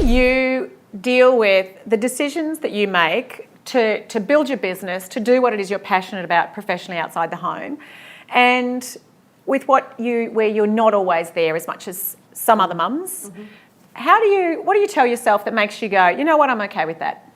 you deal with the decisions that you make to build your business, to do what it is you're passionate about professionally outside the home, and with where you're not always there as much as some other mums? What do you tell yourself that makes you go, you know what, I'm okay with that?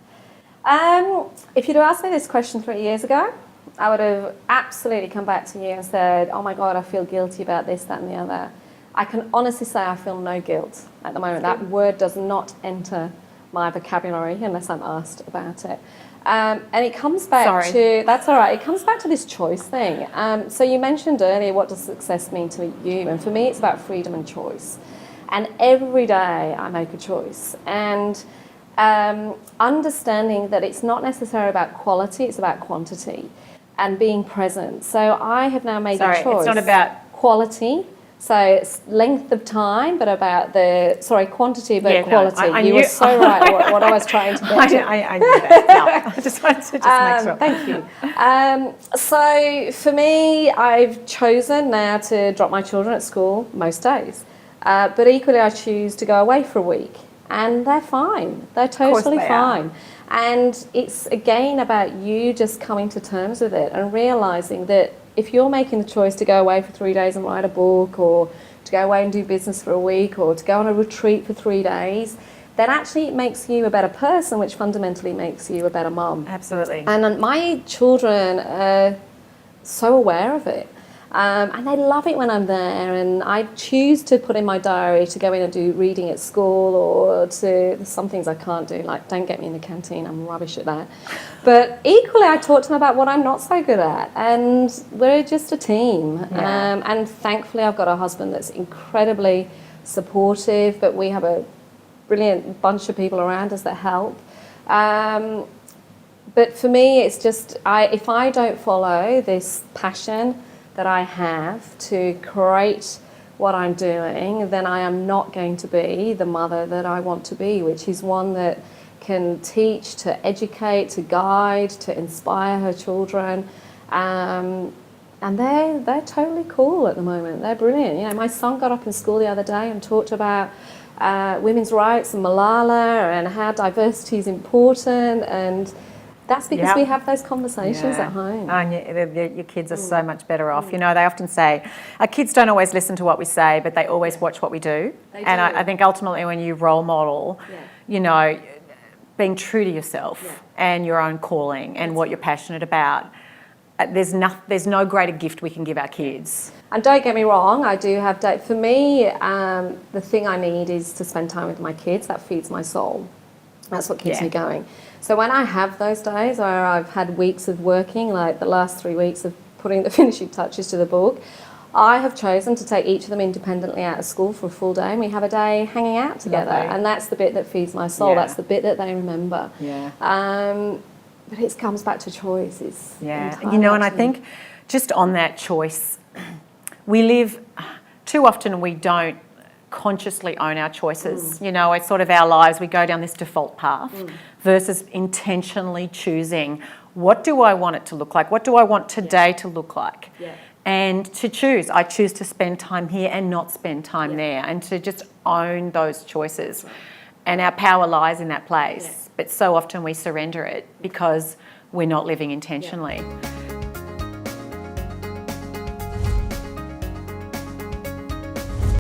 If you'd have asked me this question 3 years ago, I would have absolutely come back to you and said, oh my God, I feel guilty about this, that and the other. I can honestly say I feel no guilt at the moment. That word does not enter my vocabulary unless I'm asked about it. And it comes back to, that's all right, it comes back to this choice thing. So you mentioned earlier, what does success mean to you? And for me, it's about freedom and choice. And every day I make a choice. And understanding that it's not necessarily about quality, it's about quantity and being present. So I have now made a choice. It's not about quality. So it's length of time, but about quantity, but quality. I you were so right what I was trying to get to. I knew that. No, I just wanted to make sure. Thank you. So for me, I've chosen now to drop my children at school most days. But equally, I choose to go away for a week. And they're fine. They're totally fine. And it's, again, about you just coming to terms with it and realising that if you're making the choice to go away for 3 days and write a book, or to go away and do business for a week, or to go on a retreat for 3 days, then actually it makes you a better person, which fundamentally makes you a better mum. Absolutely. And my children are so aware of it. And they love it when I'm there, and I choose to put in my diary to go in and do reading at school, or there's some things I can't do, like don't get me in the canteen, I'm rubbish at that. But equally I talk to them about what I'm not so good at, and we're just a team. And thankfully I've got a husband that's incredibly supportive, but we have a brilliant bunch of people around us that help. But for me, it's just, if I don't follow this passion that I have to create what I'm doing, then I am not going to be the mother that I want to be, which is one that can teach, to educate, to guide, to inspire her children. And they're totally cool at the moment. They're brilliant. You know, my son got up in school the other day and talked about women's rights and Malala and how diversity is important, and that's because we have those conversations at home. And your kids are so much better off. You know, they often say, our kids don't always listen to what we say, but they always watch what we do. And I think ultimately when you role model, you know, being true to yourself and your own calling and what you're passionate about, there's no greater gift we can give our kids. And don't get me wrong, I do have for me, the thing I need is to spend time with my kids. That feeds my soul. That's what keeps me going. So when I have those days where I've had weeks of working, like the last 3 weeks of putting the finishing touches to the book, I have chosen to take each of them independently out of school for a full day, and we have a day hanging out together. Lovely. And that's the bit that feeds my soul. That's the bit that they remember. But it comes back to choice. You know, and I think just on that choice, we live, too often we don't consciously own our choices. You know, it's sort of our lives, we go down this default path versus intentionally choosing, what do I want it to look like? What do I want today to look like? And to choose, I choose to spend time here and not spend time there, and to just own those choices. And our power lies in that place. But so often we surrender it because we're not living intentionally.